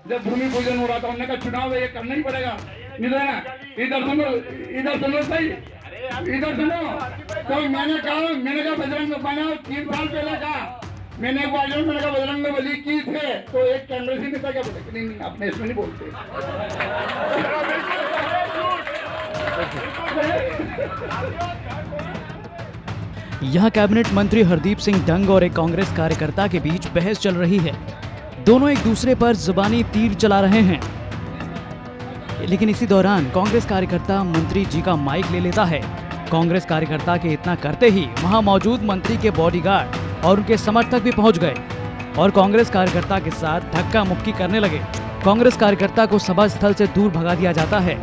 जब भूमि पूजन हो रहा था उन्होंने कहा चुनाव है ये करना ही पड़ेगा। इधर सुनो सही, इधर सुनो। तो मैंने कहा बजरंग बना 3 साल पहले कहा, मैंने कहा बजरंग बली की थे, तो एक कांग्रेसी नेता क्या बोले, नहीं आपने इसमें नहीं बोलते। यहाँ कैबिनेट मंत्री हरदीप सिंह डंग और एक कांग्रेस कार्यकर्ता के बीच बहस चल रही है। दोनों एक दूसरे पर जुबानी तीर चला रहे हैं, लेकिन इसी दौरान कांग्रेस कार्यकर्ता मंत्री जी का माइक ले लेता है। कांग्रेस कार्यकर्ता के इतना करते ही वहां मौजूद मंत्री के बॉडीगार्ड और उनके समर्थक भी पहुंच गए और कांग्रेस कार्यकर्ता के साथ धक्का मुक्की करने लगे। कांग्रेस कार्यकर्ता को सभा स्थल से दूर भगा दिया जाता है।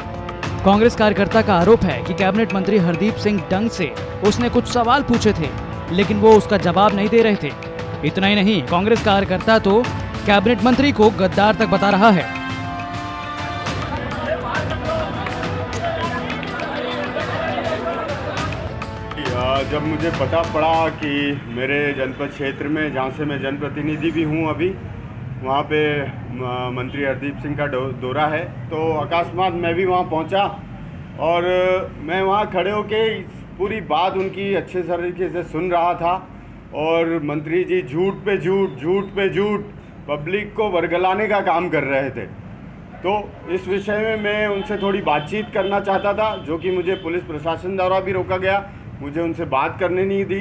कांग्रेस कार्यकर्ता का आरोप है कि कैबिनेट मंत्री हरदीप सिंह डंग से उसने कुछ सवाल पूछे थे, लेकिन वो उसका जवाब नहीं दे रहे थे। इतना ही नहीं, कांग्रेस कार्यकर्ता तो कैबिनेट मंत्री को गद्दार तक बता रहा है। जब मुझे पता पड़ा कि मेरे जनपद क्षेत्र में, जहाँ से मैं जनप्रतिनिधि भी हूँ अभी, वहाँ पे मंत्री हरदीप सिंह का दौरा है, तो अकस्मात मैं भी वहाँ पहुँचा और मैं वहाँ खड़े होके पूरी बात उनकी अच्छे तरीके से सुन रहा था। और मंत्री जी झूठ पे झूठ पब्लिक को वर्गलाने का काम कर रहे थे। तो इस विषय में मैं उनसे थोड़ी बातचीत करना चाहता था, जो कि मुझे पुलिस प्रशासन द्वारा भी रोका गया। मुझे उनसे बात करने नहीं दी।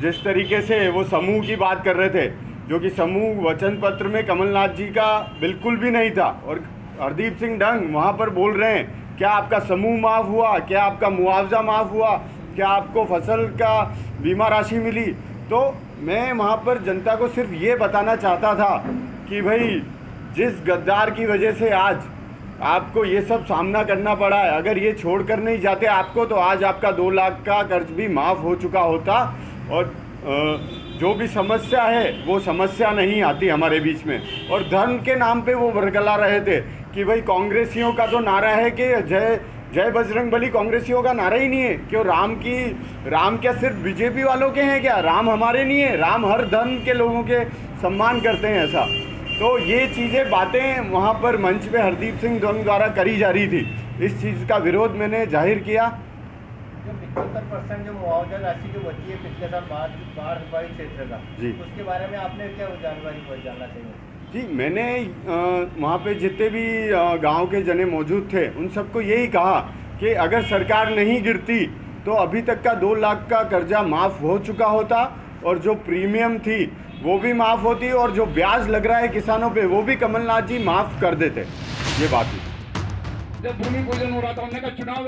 जिस तरीके से वो समूह की बात कर रहे थे, जो कि समूह वचन पत्र में कमलनाथ जी का बिल्कुल भी नहीं था, और हरदीप सिंह डंग वहाँ पर बोल रहे हैं क्या आपका समूह माफ़ हुआ, क्या आपका मुआवजा माफ़ हुआ, क्या आपको फसल का बीमा राशि मिली। तो मैं वहाँ पर जनता को सिर्फ ये बताना चाहता था कि भाई जिस गद्दार की वजह से आज आपको ये सब सामना करना पड़ा है, अगर ये छोड़कर नहीं जाते आपको, तो आज आपका 2 लाख का कर्ज भी माफ़ हो चुका होता और जो भी समस्या है वो समस्या नहीं आती हमारे बीच में। और धर्म के नाम पे वो वर्गला रहे थे कि भाई कांग्रेसियों का तो नारा है कि जय बजरंग बली, कांग्रेसियों का नारा ही नहीं है। क्यों राम क्या सिर्फ बीजेपी वालों के हैं क्या? राम हमारे नहीं है, राम हर धर्म के लोगों के सम्मान करते हैं ऐसा। तो ये चीज़ें बातें वहाँ पर मंच पे हरदीप सिंह डंग द्वारा करी जा रही थी। इस चीज़ का विरोध मैंने जाहिर किया। जो 75% जो मुआवजा राशि जो बची है पिछले साल बाढ़ प्रभावित क्षेत्र का, जी, उसके बारे में आपने क्या जानकारी जानना चाहिए? जी, मैंने वहाँ पे जितने भी गांव के जने मौजूद थे उन सबको यही कहा कि अगर सरकार नहीं गिरती तो अभी तक का 2 लाख का कर्जा माफ़ हो चुका होता, और जो प्रीमियम थी वो भी माफ़ होती, और जो ब्याज लग रहा है किसानों पे वो भी कमलनाथ जी माफ़ कर देते। ये बात है।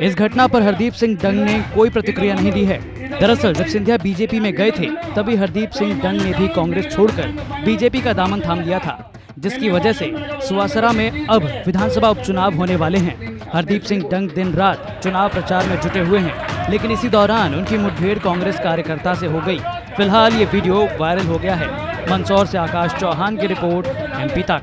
इस घटना पर हरदीप सिंह डंग ने कोई प्रतिक्रिया नहीं दी है। दरअसल जब सिंधिया बीजेपी में गए थे तभी हरदीप सिंह डंग ने भी कांग्रेस छोड़कर बीजेपी का दामन थाम लिया था, जिसकी वजह से सुवासरा में अब विधानसभा उपचुनाव होने वाले हैं। हरदीप सिंह डंग दिन रात चुनाव प्रचार में जुटे हुए हैं, लेकिन इसी दौरान उनकी मुठभेड़ कांग्रेस कार्यकर्ता से हो गई। फिलहाल ये वीडियो वायरल हो गया है। मंदसौर से आकाश चौहान की रिपोर्ट, MP तक।